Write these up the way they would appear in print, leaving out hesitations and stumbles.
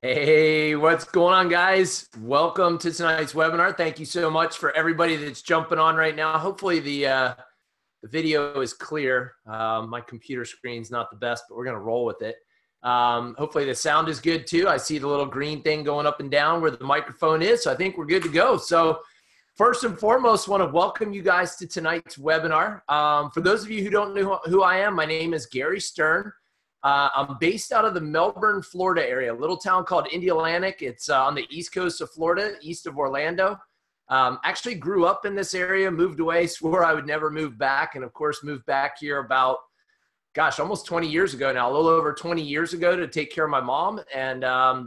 Hey, what's going on, guys? Welcome to tonight's webinar. Thank you so much for everybody that's jumping on right now. Hopefully the video is clear. My computer screen's not the best, but we're going to roll with it. Hopefully the sound is good too. I see the little green thing going up and down where the microphone is, so I think we're good to go. So first and foremost, want to welcome you guys to tonight's webinar. For those of you who don't know who I am, my name is Gary Stern. I'm based out of the Melbourne, Florida area, a little town called Indialantic. It's on the east coast of Florida, east of Orlando. Actually grew up in this area, moved away, swore I would never move back, and of course moved back here about, gosh, almost 20 years ago now, a little over 20 years ago to take care of my mom, and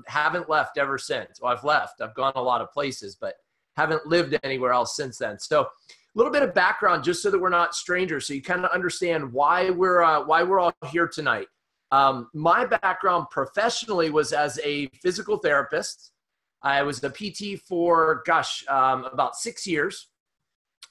haven't left ever since. Well, I've left. I've gone a lot of places, but haven't lived anywhere else since then. So a little bit of background just so that we're not strangers, so you kind of understand why we're all here tonight. My background professionally was as a physical therapist. I was a PT for, about 6 years.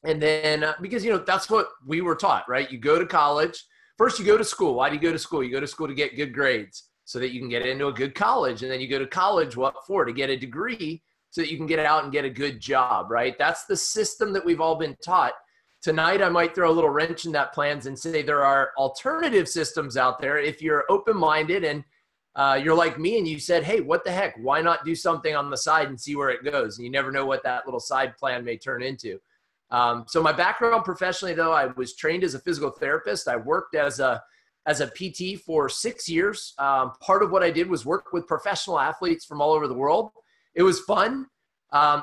And then, because, that's what we were taught, right? You go to college. First, you go to school. Why do you go to school? You go to school to get good grades so that you can get into a good college. And then you go to college, what for? To get a degree so that you can get out and get a good job, right? That's the system that we've all been taught. Tonight, I might throw a little wrench in that plans and say there are alternative systems out there. If you're open-minded and you're like me and you said, hey, what the heck? Why not do something on the side and see where it goes? And you never know what that little side plan may turn into. So my background professionally, though, I was trained as a physical therapist. I worked as a PT for 6 years. Part of what I did was work with professional athletes from all over the world. It was fun.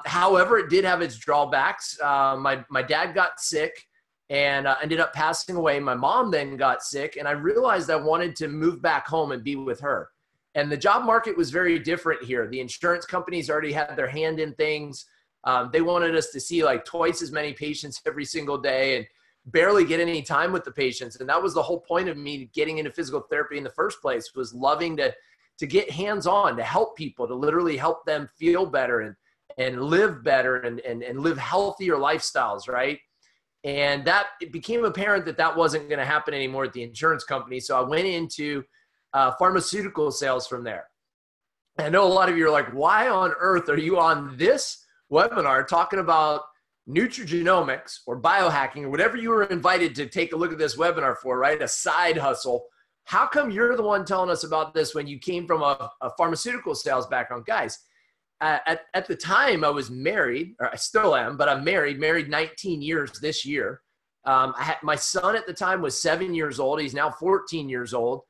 However, it did have its drawbacks. My dad got sick and ended up passing away. My mom then got sick, and I realized I wanted to move back home and be with her. And the job market was very different here. The insurance companies already had their hand in things. They wanted us to see like twice as many patients every single day and barely get any time with the patients. And that was the whole point of me getting into physical therapy in the first place, was loving to get hands-on, to help people, to literally help them feel better and live better and live healthier lifestyles, right? And that it became apparent that wasn't going to happen anymore at the insurance company. So I went into pharmaceutical sales from there. And I know a lot of you are like, why on earth are you on this webinar talking about Nutrigenomics or biohacking or whatever you were invited to take a look at this webinar for, right? A side hustle. How come you're the one telling us about this when you came from a pharmaceutical sales background? Guys, at the time I was married, or I still am, but I'm married 19 years this year. My son at the time was 7 years old. He's now 14 years old.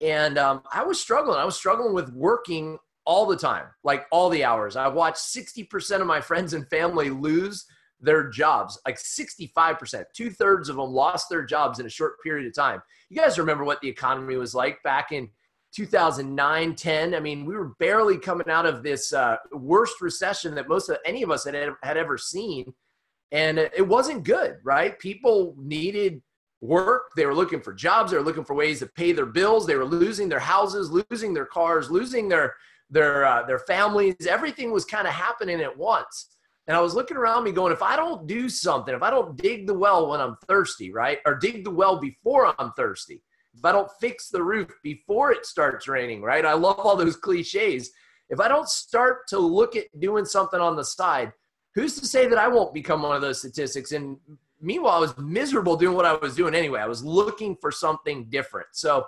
And I was struggling. I was struggling with working all the time, like all the hours. I watched 60% of my friends and family lose their jobs, like 65%. 2/3 of them lost their jobs in a short period of time. You guys remember what the economy was like back in 2009, 10. I mean, we were barely coming out of this worst recession that any of us had ever seen. And it wasn't good, right? People needed work. They were looking for jobs. They were looking for ways to pay their bills. They were losing their houses, losing their cars, losing their families. Everything was kind of happening at once. And I was looking around me going, if I don't do something, if I don't dig the well when I'm thirsty, right? Or dig the well before I'm thirsty. If I don't fix the roof before it starts raining, right? I love all those cliches. If I don't start to look at doing something on the side, who's to say that I won't become one of those statistics? And meanwhile, I was miserable doing what I was doing anyway. I was looking for something different. So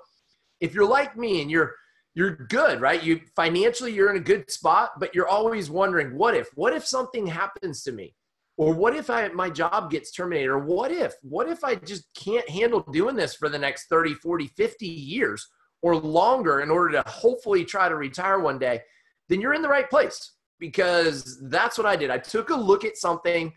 if you're like me and you're good, right? Financially, you're in a good spot, but you're always wondering, what if something happens to me? Or what if my job gets terminated? Or what if I just can't handle doing this for the next 30, 40, 50 years or longer in order to hopefully try to retire one day? Then you're in the right place, because that's what I did. I took a look at something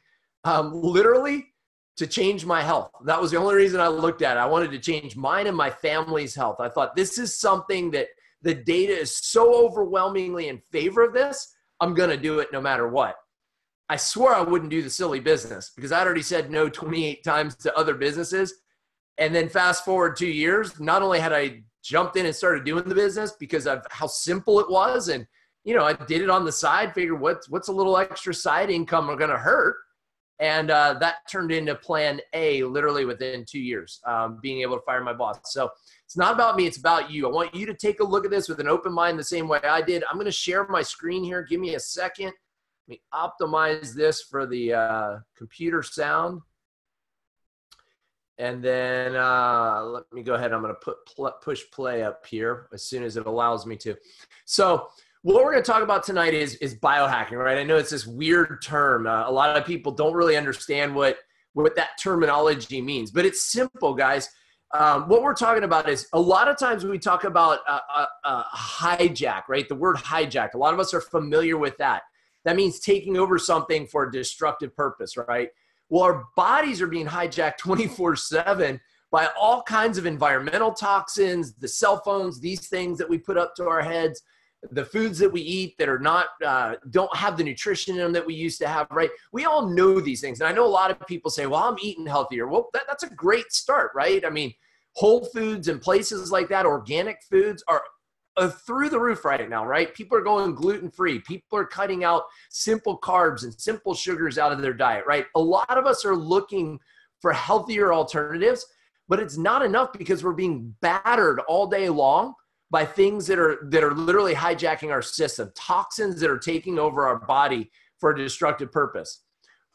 literally to change my health. That was the only reason I looked at it. I wanted to change mine and my family's health. I thought, this is something that the data is so overwhelmingly in favor of this, I'm going to do it no matter what. I swore I wouldn't do the silly business because I'd already said no 28 times to other businesses. And then fast forward 2 years, not only had I jumped in and started doing the business because of how simple it was, and I did it on the side, figured what's a little extra side income going to hurt. And that turned into plan A literally within 2 years, being able to fire my boss. So it's not about me, it's about you. I want you to take a look at this with an open mind the same way I did. I'm going to share my screen here. Give me a second. Let me optimize this for the computer sound. And then let me go ahead. I'm going to push play up here as soon as it allows me to. So what we're going to talk about tonight is biohacking, right? I know it's this weird term. A lot of people don't really understand what that terminology means, but it's simple, guys. What we're talking about is a lot of times when we talk about hijack, right? The word hijack, a lot of us are familiar with that. That means taking over something for a destructive purpose, right? Well, our bodies are being hijacked 24/7 by all kinds of environmental toxins, the cell phones, these things that we put up to our heads, the foods that we eat that are not, don't have the nutrition in them that we used to have, right? We all know these things. And I know a lot of people say, well, I'm eating healthier. Well, that's a great start, right? I mean, Whole Foods and places like that, organic foods are through the roof right now, right? People are going gluten-free. People are cutting out simple carbs and simple sugars out of their diet, right? A lot of us are looking for healthier alternatives, but it's not enough because we're being battered all day long by things that are literally hijacking our system, toxins that are taking over our body for a destructive purpose.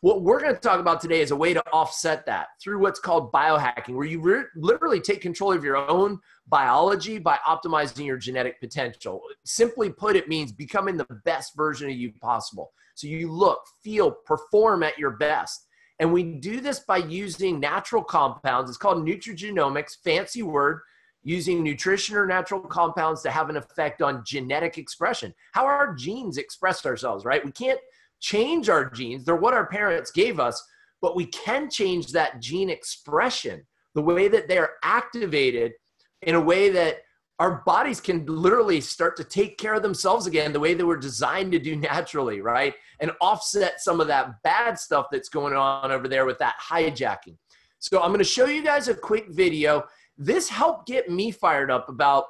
What we're going to talk about today is a way to offset that through what's called biohacking, where you literally take control of your own biology by optimizing your genetic potential. Simply put, it means becoming the best version of you possible. So you look, feel, perform at your best. And we do this by using natural compounds. It's called nutrigenomics, fancy word, using nutrition or natural compounds to have an effect on genetic expression. How our genes express ourselves, right? We can't change our genes. They're what our parents gave us, but we can change that gene expression, the way that they're activated in a way that our bodies can literally start to take care of themselves again, the way they were designed to do naturally, right? And offset some of that bad stuff that's going on over there with that hijacking. So I'm going to show you guys a quick video. This helped get me fired up about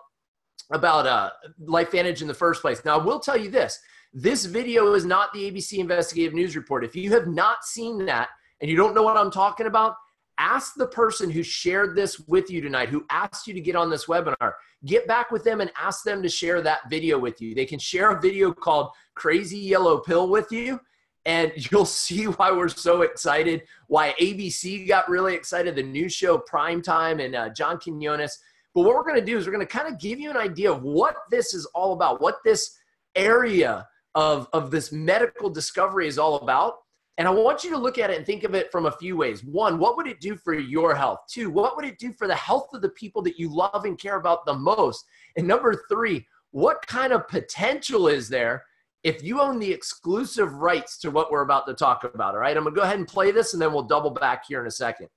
LifeVantage in the first place. Now, I will tell you this. This video is not the ABC Investigative News Report. If you have not seen that and you don't know what I'm talking about, ask the person who shared this with you tonight, who asked you to get on this webinar. Get back with them and ask them to share that video with you. They can share a video called Crazy Yellow Pill with you, and you'll see why we're so excited, why ABC got really excited, the new show Primetime and John Quinones. But what we're going to do is we're going to kind of give you an idea of what this is all about, what this area of this medical discovery is all about. And I want you to look at it and think of it from a few ways. One, what would it do for your health? Two, what would it do for the health of the people that you love and care about the most? And number three, what kind of potential is there if you own the exclusive rights to what we're about to talk about? All right, I'm gonna go ahead and play this and then we'll double back here in a second.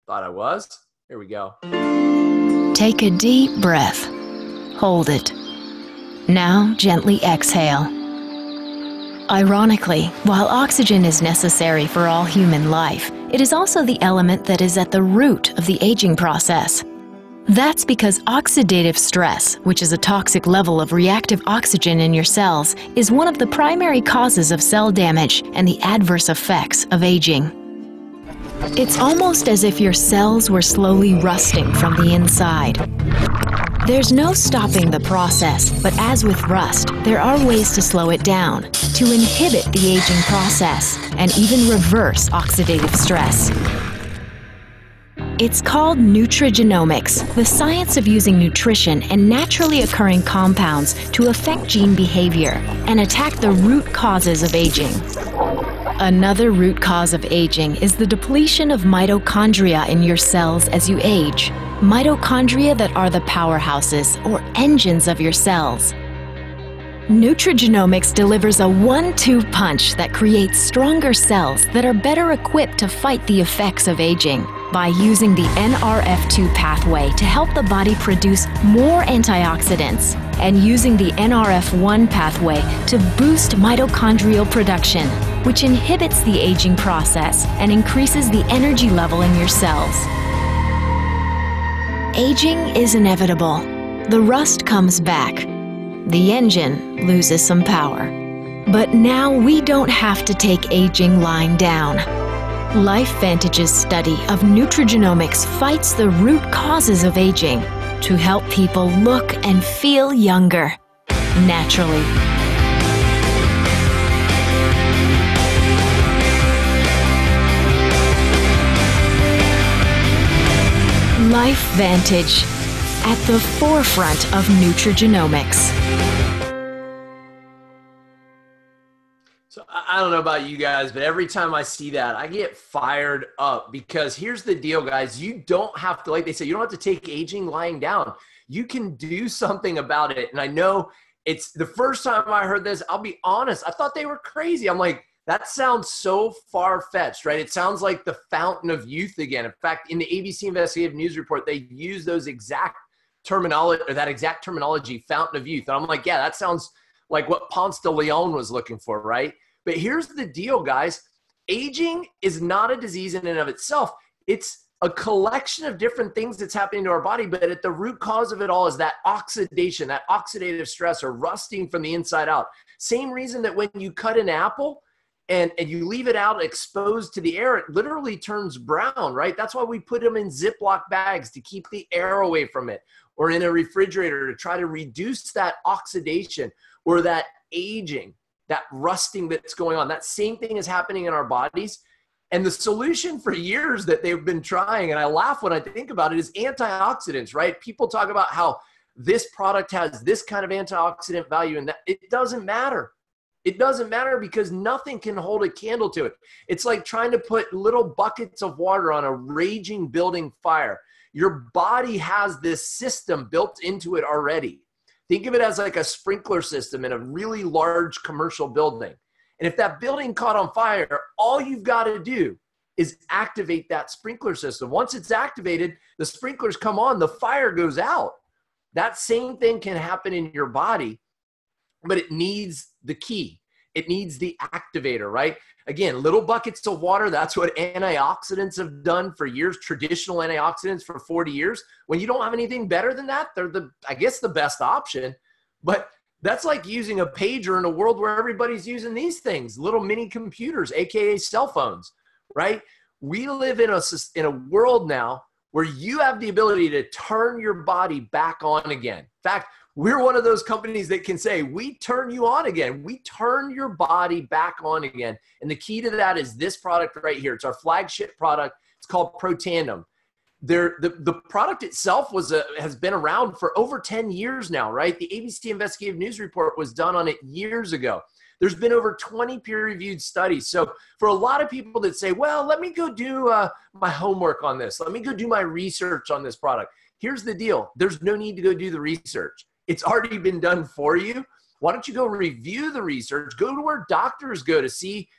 Thought I was. Here we go. Take a deep breath. Hold it. Now gently exhale. Ironically, while oxygen is necessary for all human life, it is also the element that is at the root of the aging process. That's because oxidative stress, which is a toxic level of reactive oxygen in your cells, is one of the primary causes of cell damage and the adverse effects of aging. It's almost as if your cells were slowly rusting from the inside. There's no stopping the process, but as with rust, there are ways to slow it down, to inhibit the aging process, and even reverse oxidative stress. It's called Nutrigenomics, the science of using nutrition and naturally occurring compounds to affect gene behavior and attack the root causes of aging. Another root cause of aging is the depletion of mitochondria in your cells as you age. Mitochondria that are the powerhouses or engines of your cells. Nutrigenomics delivers a 1-2 punch that creates stronger cells that are better equipped to fight the effects of aging by using the NRF2 pathway to help the body produce more antioxidants and using the NRF1 pathway to boost mitochondrial production, which inhibits the aging process and increases the energy level in your cells. Aging is inevitable. The rust comes back. The engine loses some power. But now we don't have to take aging lying down. LifeVantage's study of nutrigenomics fights the root causes of aging to help people look and feel younger, naturally. LifeVantage, at the forefront of nutrigenomics. So I don't know about you guys, but every time I see that, I get fired up because here's the deal, guys. You don't have to, like they say, you don't have to take aging lying down. You can do something about it. And I know it's the first time I heard this, I'll be honest, I thought they were crazy. I'm like, that sounds so far-fetched, right? It sounds like the fountain of youth again. In fact, in the ABC Investigative News Report, they use those exact terminology, or that exact terminology, fountain of youth. And I'm like, yeah, that sounds like what Ponce de Leon was looking for, right? But here's the deal, guys. Aging is not a disease in and of itself. It's a collection of different things that's happening to our body, but at the root cause of it all is that oxidation, that oxidative stress, or rusting from the inside out. Same reason that when you cut an apple and you leave it out exposed to the air, it literally turns brown, right? That's why we put them in Ziploc bags to keep the air away from it, or in a refrigerator to try to reduce that oxidation or that aging, that rusting that's going on. That same thing is happening in our bodies. And the solution for years that they've been trying, and I laugh when I think about it, is antioxidants, right? People talk about how this product has this kind of antioxidant value, and that it doesn't matter. It doesn't matter because nothing can hold a candle to it. It's like trying to put little buckets of water on a raging building fire. Your body has this system built into it already. Think of it as like a sprinkler system in a really large commercial building. And if that building caught on fire, all you've got to do is activate that sprinkler system. Once it's activated, the sprinklers come on, the fire goes out. That same thing can happen in your body, but it needs the key. It needs the activator, right? Again, little buckets of water, that's what antioxidants have done for years, traditional antioxidants for 40 years. When you don't have anything better than that, they're I guess the best option. But that's like using a pager in a world where everybody's using these things, little mini computers, AKA cell phones, right? We live in a world now where you have the ability to turn your body back on again. In fact, we're one of those companies that can say, we turn you on again. We turn your body back on again. And the key to that is this product right here. It's our flagship product. It's called Protandim. The product itself has been around for over 10 years now, right? The ABC Investigative News Report was done on it years ago. There's been over 20 peer-reviewed studies. So for a lot of people that say, well, let me go do my homework on this. Let me go do my research on this product. Here's the deal. There's no need to go do the research. It's already been done for you. Why don't you go review the research? Go to where doctors go to see,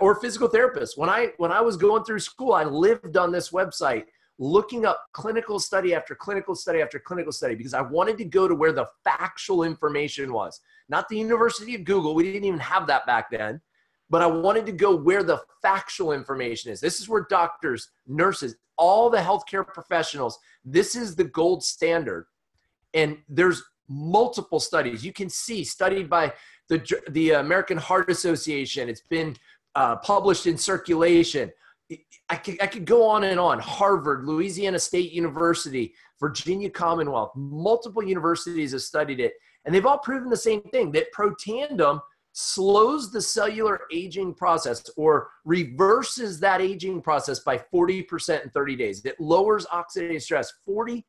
or physical therapists. When I was going through school, I lived on this website looking up clinical study after clinical study after clinical study because I wanted to go to where the factual information was. Not the University of Google. We didn't even have that back then. But I wanted to go where the factual information is. This is where doctors, nurses, all the healthcare professionals, this is the gold standard. And there's multiple studies. You can see studied by the American Heart Association. It's been published in Circulation. I could go on and on. Harvard, Louisiana State University, Virginia Commonwealth, multiple universities have studied it. And they've all proven the same thing, that Protandim slows the cellular aging process or reverses that aging process by 40% in 30 days. It lowers oxidative stress 40%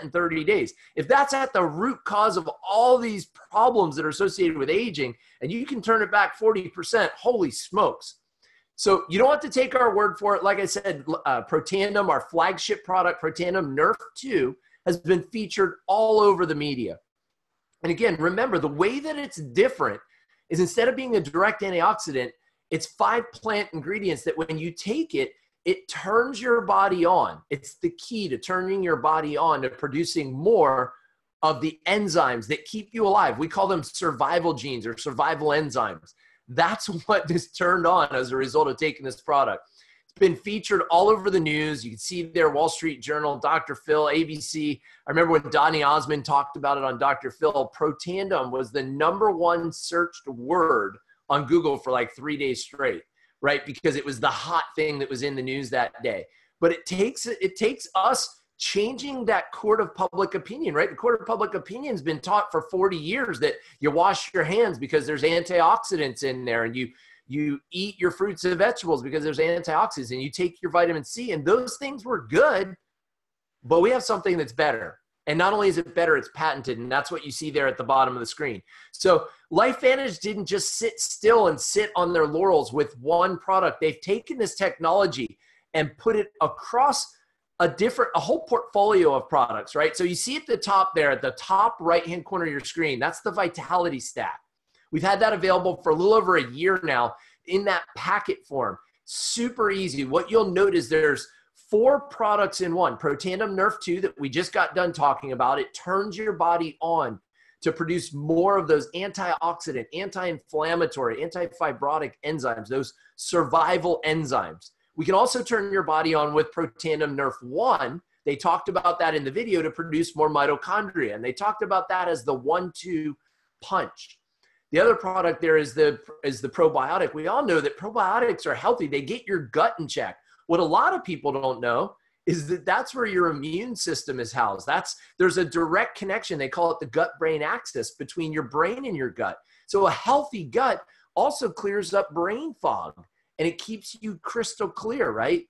in 30 days. If that's at the root cause of all these problems that are associated with aging, and you can turn it back 40%, holy smokes. So you don't have to take our word for it. Like I said, Protandim, our flagship product, Protandim Nerf 2, has been featured all over the media. And again, remember, the way that it's different is instead of being a direct antioxidant, it's 5 plant ingredients that when you take it, it turns your body on. It's the key to turning your body on to producing more of the enzymes that keep you alive. We call them survival genes or survival enzymes. That's what is turned on as a result of taking this product. It's been featured all over the news. You can see there, Wall Street Journal, Dr. Phil, ABC. I remember when Donny Osmond talked about it on Dr. Phil, Protandim was the #1 searched word on Google for like 3 days straight, right? Because it was the hot thing that was in the news that day. But it takes us changing that court of public opinion, right? The court of public opinion has been taught for 40 years that you wash your hands because there's antioxidants in there, and you eat your fruits and vegetables because there's antioxidants, and you take your vitamin C, and those things were good, but we have something that's better. And not only is it better, it's patented, and that's what you see there at the bottom of the screen. So LifeVantage didn't just sit still and sit on their laurels with one product. They've taken this technology and put it across a whole portfolio of products, right? So you see at the top there, at the top right-hand corner of your screen, that's the Vitality Stack. We've had that available for a little over a year now in that packet form. Super easy. What you'll notice, there's 4 products in one. Protandim Nerf 2 that we just got done talking about. It turns your body on to produce more of those antioxidant, anti-inflammatory, anti-fibrotic enzymes, those survival enzymes. We can also turn your body on with Protandim Nerf 1. They talked about that in the video to produce more mitochondria, and they talked about that as the 1-2 punch. The other product there is the probiotic. We all know that probiotics are healthy. They get your gut in check. What a lot of people don't know is that that's where your immune system is housed. There's a direct connection. They call it the gut-brain axis between your brain and your gut. So a healthy gut also clears up brain fog, and it keeps you crystal clear, right?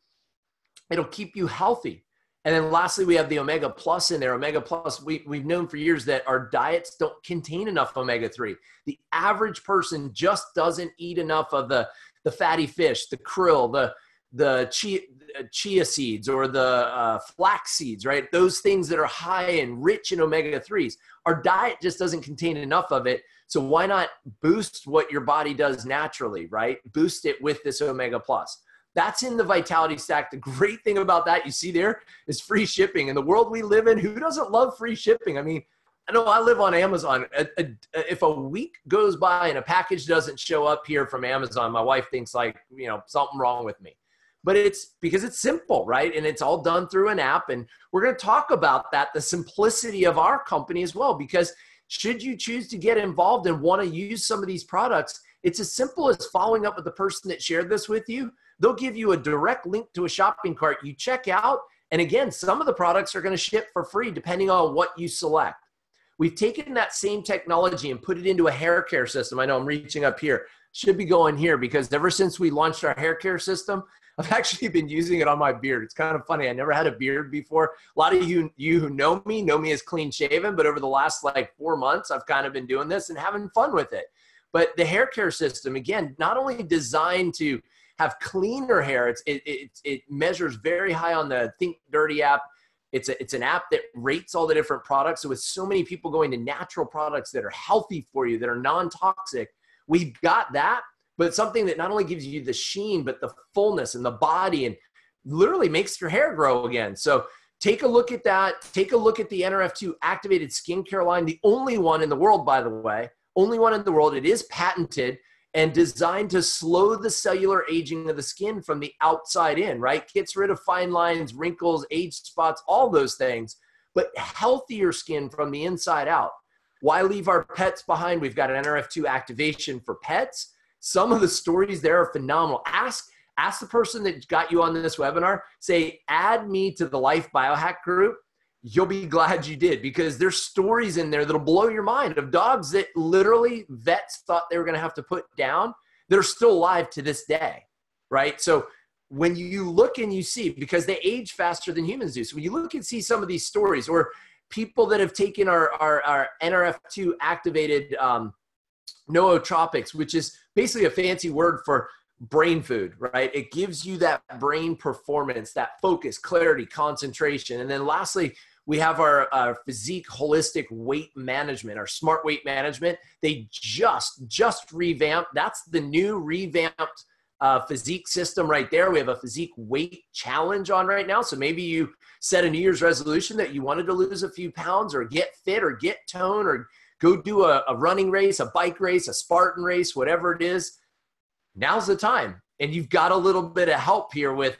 It'll keep you healthy. And then lastly, we have the Omega Plus in there. Omega Plus, we've known for years that our diets don't contain enough Omega-3. The average person just doesn't eat enough of the fatty fish, the krill, the chia seeds, or the flax seeds, right? Those things that are high and rich in Omega-3s. Our diet just doesn't contain enough of it. So why not boost what your body does naturally, right? Boost it with this Omega Plus. That's in the Vitality Stack. The great thing about that, you see there, is free shipping. In the world we live in, who doesn't love free shipping? I mean, I know I live on Amazon. If a week goes by and a package doesn't show up here from Amazon, my wife thinks like, something wrong with me. But it's because it's simple, right? And it's all done through an app. And we're going to talk about that, the simplicity of our company as well, because should you choose to get involved and want to use some of these products, it's as simple as following up with the person that shared this with you. They'll give you a direct link to a shopping cart. You check out, and again, some of the products are going to ship for free depending on what you select. We've taken that same technology and put it into a hair care system. I know I'm reaching up here. Should be going here because ever since we launched our hair care system, I've actually been using it on my beard. It's kind of funny. I never had a beard before. A lot of you who know me as clean shaven, but over the last like 4 months, I've kind of been doing this and having fun with it. But the hair care system, again, not only designed to have cleaner hair, it measures very high on the Think Dirty app. It's an app that rates all the different products. So with so many people going to natural products that are healthy for you, that are non-toxic, we've got that. But something that not only gives you the sheen, but the fullness and the body, and literally makes your hair grow again. So take a look at that. Take a look at the NRF2 activated skincare line, the only one in the world, by the way, only one in the world. It is patented and designed to slow the cellular aging of the skin from the outside in, right? Gets rid of fine lines, wrinkles, age spots, all those things, but healthier skin from the inside out. Why leave our pets behind? We've got an NRF2 activation for pets. Some of the stories there are phenomenal. Ask the person that got you on this webinar, say, add me to the Life Biohack group. You'll be glad you did, because there's stories in there that'll blow your mind of dogs that literally vets thought they were going to have to put down. They're still alive to this day, right? So when you look and you see, because they age faster than humans do. So when you look and see some of these stories, or people that have taken our NRF2 activated nootropics, which is basically a fancy word for brain food, right? It gives you that brain performance, that focus, clarity, concentration. And then lastly, we have our physique holistic weight management, our smart weight management. They just revamped. That's the new revamped physique system right there. We have a physique weight challenge on right now. So maybe you set a New Year's resolution that you wanted to lose a few pounds, or get fit, or get tone, or go do a running race, a bike race, a Spartan race, whatever it is. Now's the time. And you've got a little bit of help here with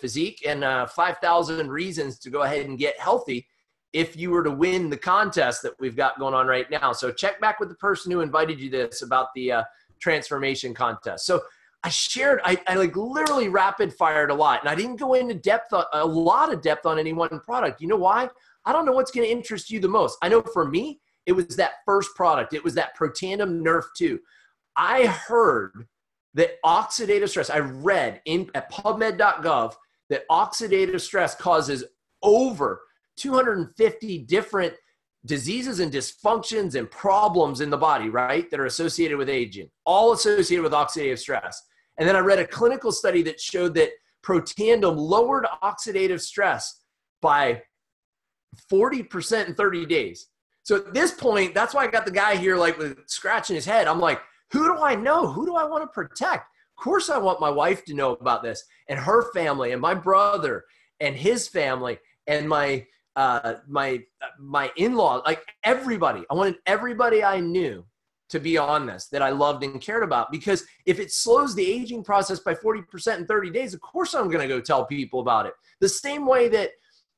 physique and 5,000 reasons to go ahead and get healthy if you were to win the contest that we've got going on right now. So check back with the person who invited you this about the transformation contest. So I like literally rapid fired a lot, and I didn't go into a lot of depth on any one product. You know why? I don't know what's going to interest you the most. I know for me, it was that first product. It was that Protandim Nerf 2. I heard that oxidative stress, I read at pubmed.gov that oxidative stress causes over 250 different diseases and dysfunctions and problems in the body, right, that are associated with aging, all associated with oxidative stress. And then I read a clinical study that showed that Protandim lowered oxidative stress by 40% in 30 days. So at this point, that's why I got the guy here like with scratching his head. I'm like, who do I know? Who do I want to protect? Of course I want my wife to know about this, and her family, and my brother and his family, and my in-law, like everybody. I wanted everybody I knew to be on this, that I loved and cared about, because if it slows the aging process by 40% in 30 days, of course I'm going to go tell people about it. The same way that,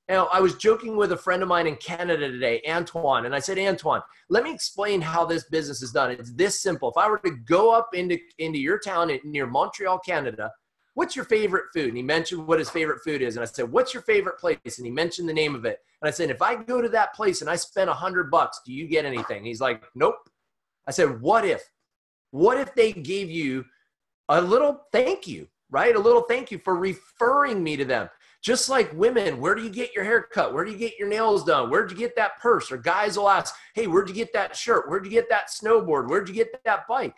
you know, I was joking with a friend of mine in Canada today, Antoine, and I said, Antoine, let me explain how this business is done. It's this simple. If I were to go up into your town near Montreal, Canada, what's your favorite food? And he mentioned what his favorite food is. And I said, what's your favorite place? And he mentioned the name of it. And I said, if I go to that place and I spend $100, do you get anything? He's like, nope. I said, what if they gave you a little thank you, right? A little thank you for referring me to them. Just like women, where do you get your hair cut? Where do you get your nails done? Where'd you get that purse? Or guys will ask, hey, where'd you get that shirt? Where'd you get that snowboard? Where'd you get that bike?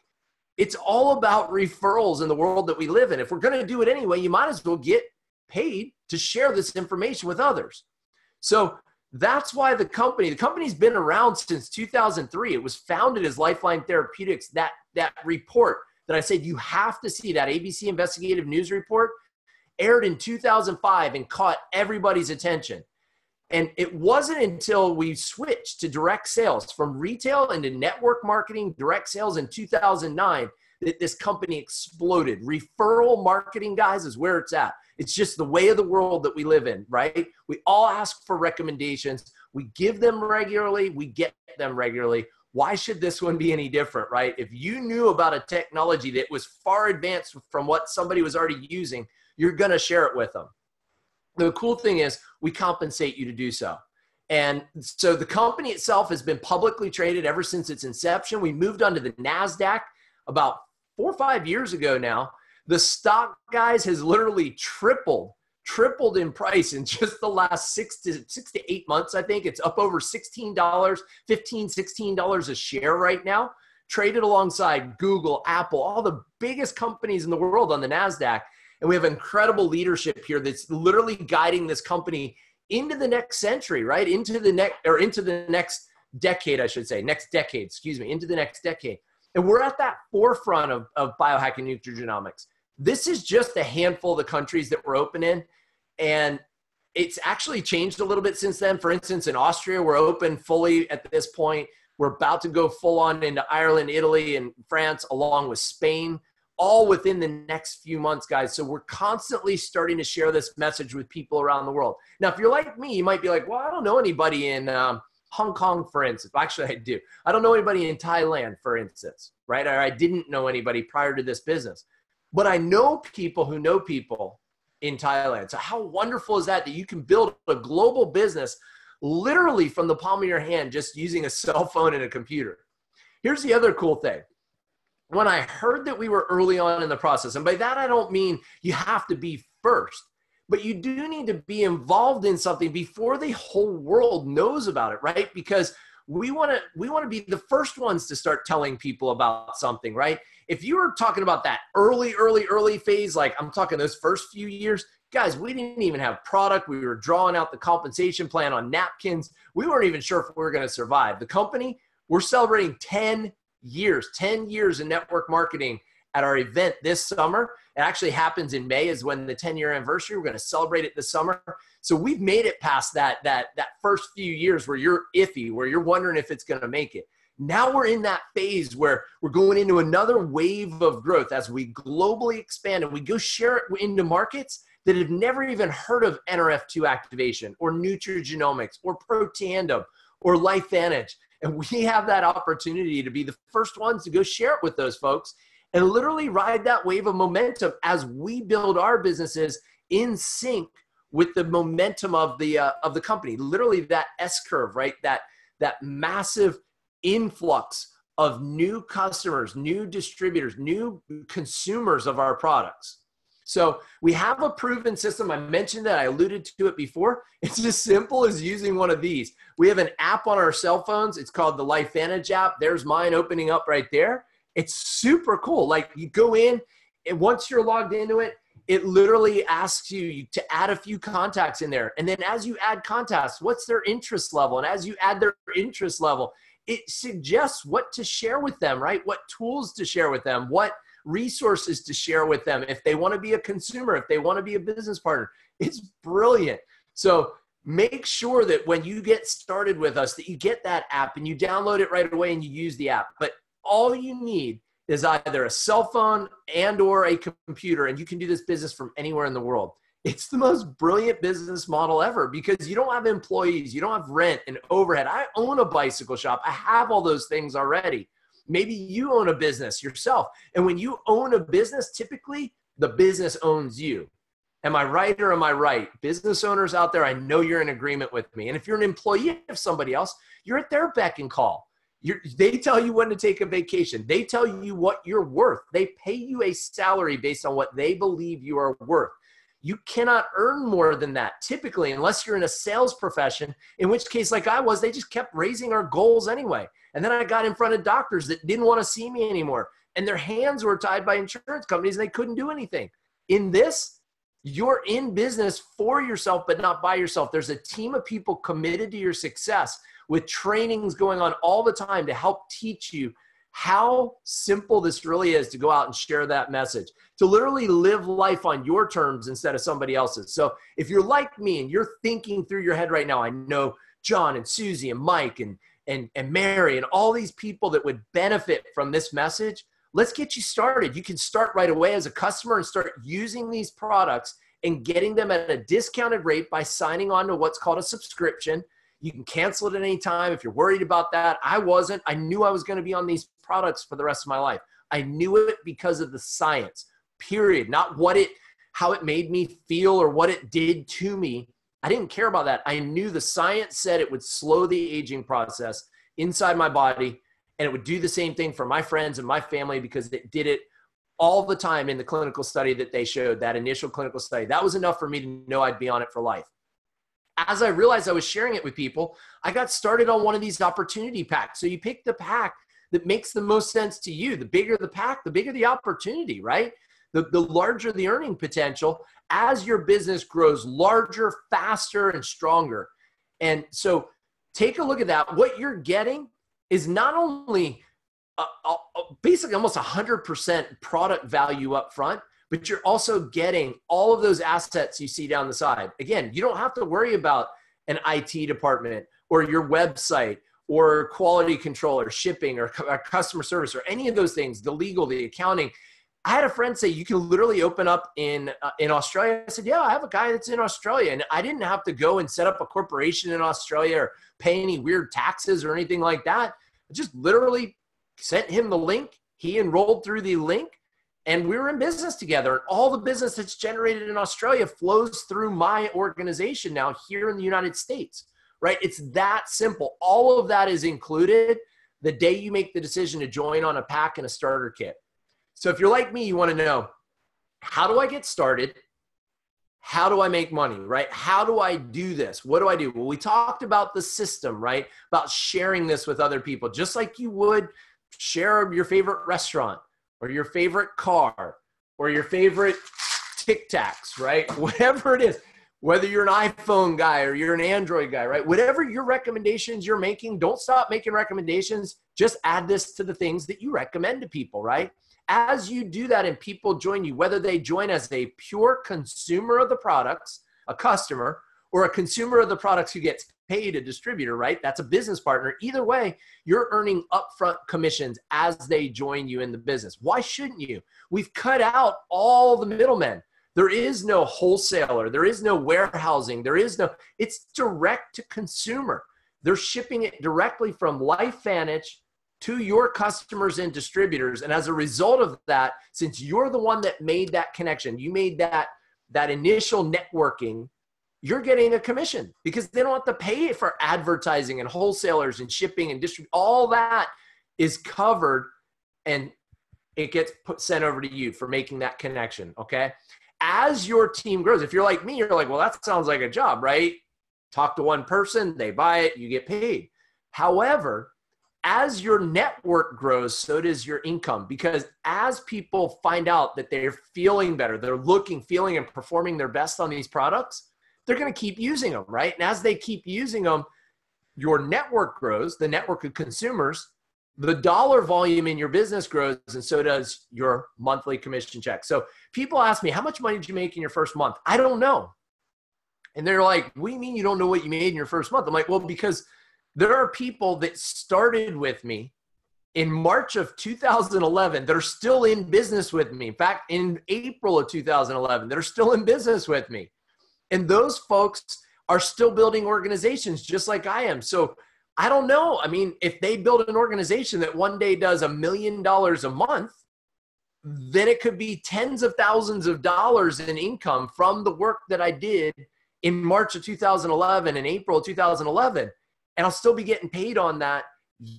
It's all about referrals in the world that we live in. If we're going to do it anyway, you might as well get paid to share this information with others. So that's why the company's been around since 2003. It was founded as Lifeline Therapeutics. That report that I said you have to see, that ABC investigative news report, aired in 2005 and caught everybody's attention. And it wasn't until we switched to direct sales from retail into network marketing, direct sales in 2009, that this company exploded. Referral marketing, guys, is where it's at. It's just the way of the world that we live in, right? We all ask for recommendations. We give them regularly. We get them regularly. Why should this one be any different, right? If you knew about a technology that was far advanced from what somebody was already using, you're going to share it with them. The cool thing is we compensate you to do so. And so the company itself has been publicly traded ever since its inception. We moved onto the NASDAQ about 4 or 5 years ago now. The stock, guys, has literally tripled in price in just the last 6 to 8 months. I think it's up over $16, $16 a share right now, traded alongside Google, Apple, all the biggest companies in the world on the NASDAQ. And we have incredible leadership here that's literally guiding this company into the next century, right? Into the next decade, I should say. Into the next decade. And we're at that forefront of biohacking nutrigenomics. This is just a handful of the countries that we're open in. And it's actually changed a little bit since then. For instance, in Austria, we're open fully at this point. We're about to go full on into Ireland, Italy, and France, along with Spain, all within the next few months, guys. So we're constantly starting to share this message with people around the world. Now, if you're like me, you might be like, well, I don't know anybody in Hong Kong, for instance. Actually, I do. I don't know anybody in Thailand, for instance, right? Or I didn't know anybody prior to this business. But I know people who know people in Thailand. So how wonderful is that you can build a global business literally from the palm of your hand, just using a cell phone and a computer. Here's the other cool thing. When I heard that we were early on in the process, and by that I don't mean you have to be first, but you do need to be involved in something before the whole world knows about it, right? Because we want to be the first ones to start telling people about something, right? If you were talking about that early phase, like I'm talking those first few years, guys, we didn't even have product. We were drawing out the compensation plan on napkins. We weren't even sure if we were going to survive. The company, we're celebrating 10 years in network marketing at our event this summer. It actually happens in May is when the 10-year anniversary. We're going to celebrate it this summer. So we've made it past that first few years where you're iffy, where you're wondering if it's going to make it. Now we're in that phase where we're going into another wave of growth as we globally expand and we go share it into markets that have never even heard of NRF2 activation or Nutrigenomics or Protandim or LifeVantage. And we have that opportunity to be the first ones to go share it with those folks and literally ride that wave of momentum as we build our businesses in sync with the momentum of the company. Literally that S curve, right? That massive influx of new customers, new distributors, new consumers of our products. So we have a proven system. I mentioned that, I alluded to it before. It's as simple as using one of these. We have an app on our cell phones. It's called the LifeVantage app. There's mine opening up right there. It's super cool. Like, you go in, and once you're logged into it, it literally asks you to add a few contacts in there. And then as you add contacts, what's their interest level? And as you add their interest level, it suggests what to share with them, right? What tools to share with them, what resources to share with them if they want to be a consumer, if they want to be a business partner. It's brilliant. So make sure that when you get started with us, that you get that app and you download it right away and you use the app. But all you need is either a cell phone and or a computer, and you can do this business from anywhere in the world. It's the most brilliant business model ever, because you don't have employees, you don't have rent and overhead. I own a bicycle shop. I have all those things already. Maybe you own a business yourself. And when you own a business, typically the business owns you. Am I right or am I right? Business owners out there, I know you're in agreement with me. And if you're an employee of somebody else, you're at their beck and call. They tell you when to take a vacation. They tell you what you're worth. They pay you a salary based on what they believe you are worth. You cannot earn more than that, typically, unless you're in a sales profession, in which case, like I was, they just kept raising our goals anyway. And then I got in front of doctors that didn't want to see me anymore, and their hands were tied by insurance companies and they couldn't do anything. In this, you're in business for yourself, but not by yourself. There's a team of people committed to your success with trainings going on all the time to help teach you how simple this really is to go out and share that message, to literally live life on your terms instead of somebody else's. So if you're like me and you're thinking through your head right now, I know John and Susie and Mike and Mary and all these people that would benefit from this message. Let's get you started. You can start right away as a customer and start using these products and getting them at a discounted rate by signing on to what's called a subscription. You can cancel it at any time if you're worried about that. I wasn't. I knew I was going to be on these products for the rest of my life. I knew it because of the science, period. Not how it made me feel or what it did to me. I didn't care about that. I knew the science said it would slow the aging process inside my body, and it would do the same thing for my friends and my family because it did it all the time in the clinical study that they showed, that initial clinical study. That was enough for me to know I'd be on it for life. As I realized I was sharing it with people, I got started on one of these opportunity packs. So you pick the pack that makes the most sense to you. The bigger the pack, the bigger the opportunity, right? The larger the earning potential as your business grows larger, faster, and stronger. And so take a look at that. What you're getting is not only basically almost 100% product value up front, but you're also getting all of those assets you see down the side. Again, you don't have to worry about an IT department or your website or quality control or shipping or customer service or any of those things, the legal, the accounting. I had a friend say, you can literally open up in Australia. I said, yeah, I have a guy that's in Australia. And I didn't have to go and set up a corporation in Australia or pay any weird taxes or anything like that. I just literally sent him the link. He enrolled through the link. And we were in business together. And all the business that's generated in Australia flows through my organization now here in the United States, right? It's that simple. All of that is included the day you make the decision to join on a pack and a starter kit. So if you're like me, you want to know, how do I get started? How do I make money, right? How do I do this? What do I do? Well, we talked about the system, right? About sharing this with other people, just like you would share your favorite restaurant, or your favorite car, or your favorite Tic Tacs, right? Whatever it is, whether you're an iPhone guy or you're an Android guy, right? Whatever your recommendations you're making, don't stop making recommendations. Just add this to the things that you recommend to people, right? As you do that and people join you, whether they join as a pure consumer of the products, a customer, or a consumer of the products who gets paid, a distributor, right? That's a business partner. Either way, you're earning upfront commissions as they join you in the business. Why shouldn't you? We've cut out all the middlemen. There is no wholesaler. There is no warehousing. It's direct to consumer. They're shipping it directly from LifeVantage to your customers and distributors. And as a result of that, since you're the one that made that connection, you made that initial networking, you're getting a commission because they don't have to pay for advertising and wholesalers and shipping and distribution. All that is covered and it gets sent over to you for making that connection, okay? As your team grows, if you're like me, you're like, well, that sounds like a job, right? Talk to one person, they buy it, you get paid. However, as your network grows, so does your income, because as people find out that they're feeling better, they're looking, feeling, and performing their best on these products, they're going to keep using them, right? And as they keep using them, your network grows, the network of consumers, the dollar volume in your business grows, and so does your monthly commission check. So people ask me, how much money did you make in your first month? I don't know. And they're like, what do you mean you don't know what you made in your first month? I'm like, well, because there are people that started with me in March of 2011 that are still in business with me. In fact, in April of 2011, that are still in business with me. And those folks are still building organizations just like I am. So I don't know. I mean, if they build an organization that one day does $1 million a month, then it could be tens of thousands of dollars in income from the work that I did in March of 2011 and April of 2011. And I'll still be getting paid on that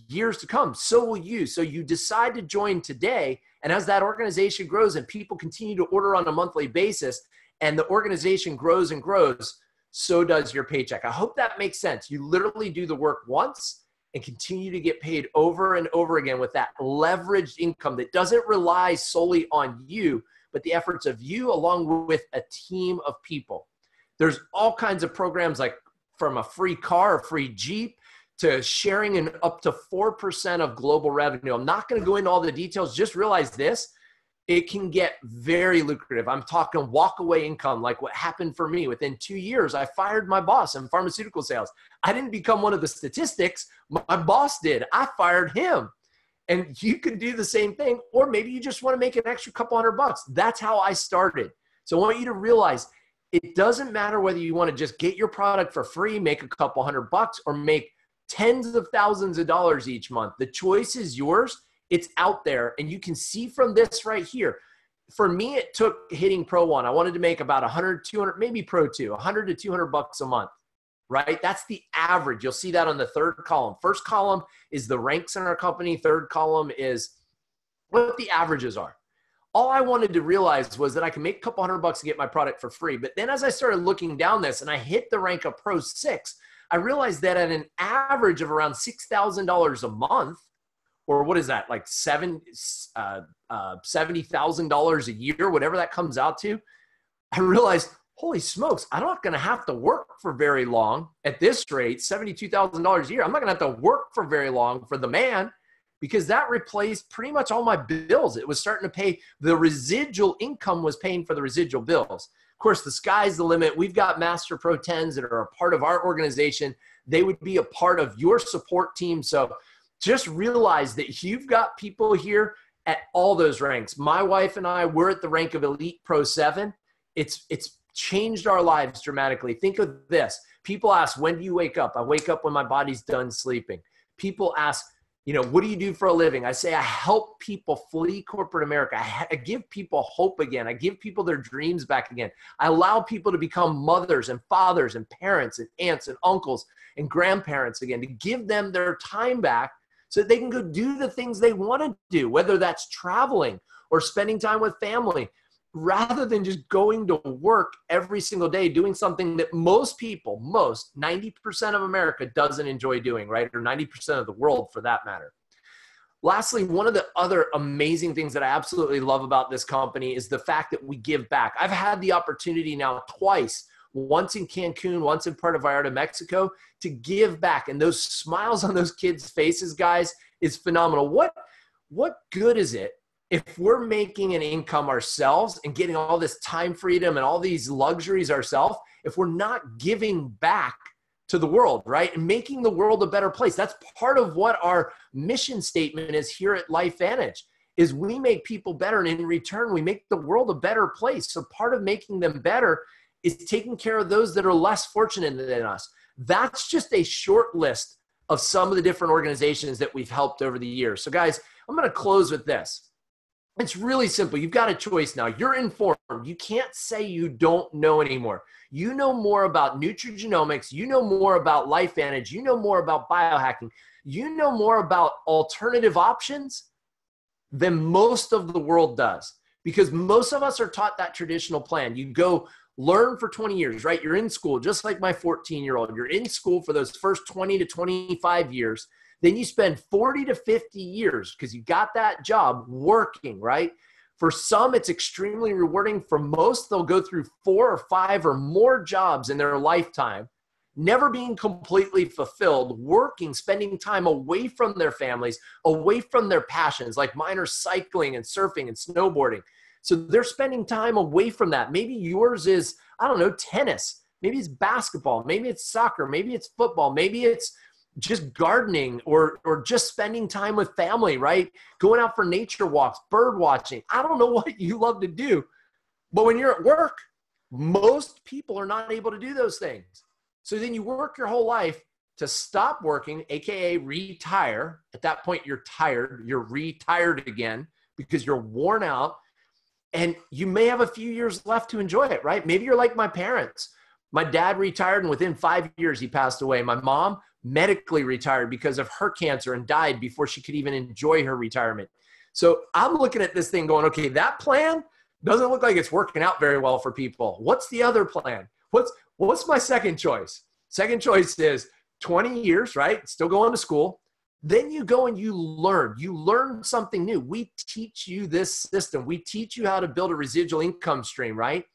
years to come. So will you. So you decide to join today. And as that organization grows and people continue to order on a monthly basis and the organization grows and grows, so does your paycheck. I hope that makes sense. You literally do the work once and continue to get paid over and over again with that leveraged income that doesn't rely solely on you, but the efforts of you along with a team of people. There's all kinds of programs like from a free car, a free Jeep, to sharing in up to 4% of global revenue. I'm not going to go into all the details. Just realize this. It can get very lucrative. I'm talking walk away income, like what happened for me. Within 2 years, I fired my boss in pharmaceutical sales. I didn't become one of the statistics. My boss did. I fired him. And you can do the same thing. Or maybe you just want to make an extra couple $100. That's how I started. So I want you to realize it doesn't matter whether you want to just get your product for free, make a couple $100, or make tens of thousands of dollars each month. The choice is yours. It's out there. And you can see from this right here. For me, it took hitting Pro 1. I wanted to make about 100, 200, maybe Pro 2, 100 to $200 a month, right? That's the average. You'll see that on the third column. First column is the ranks in our company. Third column is what the averages are. All I wanted to realize was that I can make a couple $100 to get my product for free. But then as I started looking down this and I hit the rank of Pro 6, I realized that at an average of around $6,000 a month, or what is that, like $70,000 a year, whatever that comes out to, I realized, holy smokes, I'm not going to have to work for very long at this rate, $72,000 a year. I'm not going to have to work for very long for the man, because that replaced pretty much all my bills. It was starting to pay, the residual income was paying for the residual bills. Of course, the sky's the limit. We've got Master Pro 10s that are a part of our organization. They would be a part of your support team. So just realize that you've got people here at all those ranks. My wife and I, we're at the rank of Elite Pro 7. It's changed our lives dramatically. Think of this. People ask, when do you wake up? I wake up when my body's done sleeping. People ask, what do you do for a living? I say, I help people flee corporate America. I give people hope again. I give people their dreams back again. I allow people to become mothers and fathers and parents and aunts and uncles and grandparents again, to give them their time back so that they can go do the things they want to do, whether that's traveling or spending time with family, rather than just going to work every single day doing something that most people, 90% of America doesn't enjoy doing, right? Or 90% of the world for that matter. Lastly, one of the other amazing things that I absolutely love about this company is the fact that we give back. I've had the opportunity now twice, once in Cancun, once in Puerto Vallarta, Mexico, to give back. And those smiles on those kids' faces, guys, is phenomenal. What good is it if we're making an income ourselves and getting all this time freedom and all these luxuries ourselves, if we're not giving back to the world, right? And making the world a better place? That's part of what our mission statement is here at LifeVantage, is we make people better, and in return, we make the world a better place. So part of making them better is taking care of those that are less fortunate than us. That's just a short list of some of the different organizations that we've helped over the years. So guys, I'm going to close with this. It's really simple. You've got a choice now. You're informed. You can't say you don't know anymore. You know more about nutrigenomics. You know more about LifeVantage. You know more about biohacking. You know more about alternative options than most of the world does, because most of us are taught that traditional plan. You go learn for 20 years, right? You're in school, just like my 14-year-old. You're in school for those first 20 to 25 years. Then you spend 40 to 50 years because you got that job working, right? For some, it's extremely rewarding. For most, they'll go through 4 or 5 or more jobs in their lifetime, never being completely fulfilled, working, spending time away from their families, away from their passions, like mine are cycling and surfing and snowboarding. So they're spending time away from that. Maybe yours is, I don't know, tennis. Maybe it's basketball. Maybe it's soccer. Maybe it's football. Maybe it's just gardening or just spending time with family, right? Going out for nature walks, bird watching. I don't know what you love to do, but when you're at work, most people are not able to do those things. So then you work your whole life to stop working, AKA retire. At that point, you're tired. You're retired again because you're worn out. And you may have a few years left to enjoy it, right? Maybe you're like my parents. My dad retired and within 5 years, he passed away. My mom medically retired because of her cancer and died before she could even enjoy her retirement. So I'm looking at this thing going, okay, that plan doesn't look like it's working out very well for people. What's the other plan? What's my second choice? Second choice is 20 years, right? Still going to school. Then you go and you learn something new. We teach you this system. We teach you how to build a residual income stream, right?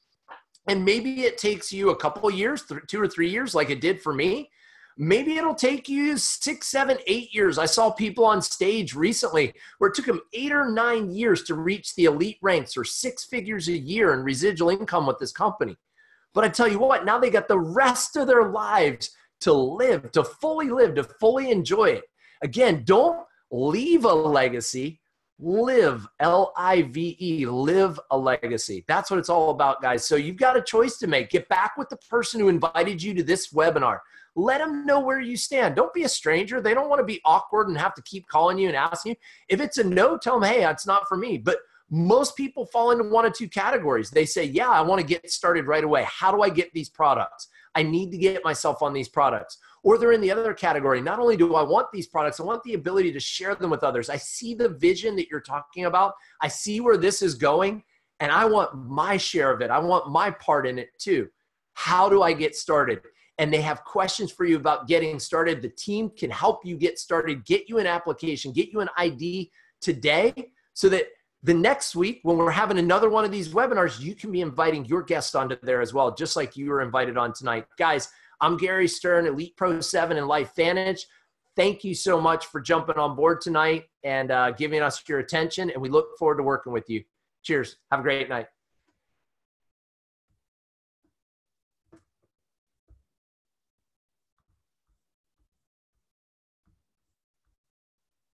And maybe it takes you a couple of years, 2 or 3 years, like it did for me. Maybe it'll take you 6, 7, 8 years. I saw people on stage recently where it took them 8 or 9 years to reach the elite ranks or 6 figures a year in residual income with this company. But I tell you what, now they got the rest of their lives to live, to fully enjoy it. Again, don't leave a legacy, live, L-I-V-E, live a legacy. That's what it's all about, guys. So you've got a choice to make. Get back with the person who invited you to this webinar. Let them know where you stand. Don't be a stranger. They don't want to be awkward and have to keep calling you and asking you. If it's a no, tell them, hey, it's not for me. But most people fall into one of 2 categories. They say, yeah, I want to get started right away. How do I get these products? I need to get myself on these products. Or they're in the other category. Not only do I want these products, I want the ability to share them with others. I see the vision that you're talking about. I see where this is going, and I want my share of it. I want my part in it too. How do I get started? And they have questions for you about getting started. The team can help you get started, get you an application, get you an ID today so that the next week, when we're having another one of these webinars, you can be inviting your guest onto there as well, just like you were invited on tonight. Guys, I'm Gary Stern, Elite Pro 7 and LifeVantage. Thank you so much for jumping on board tonight and giving us your attention, and we look forward to working with you. Cheers. Have a great night.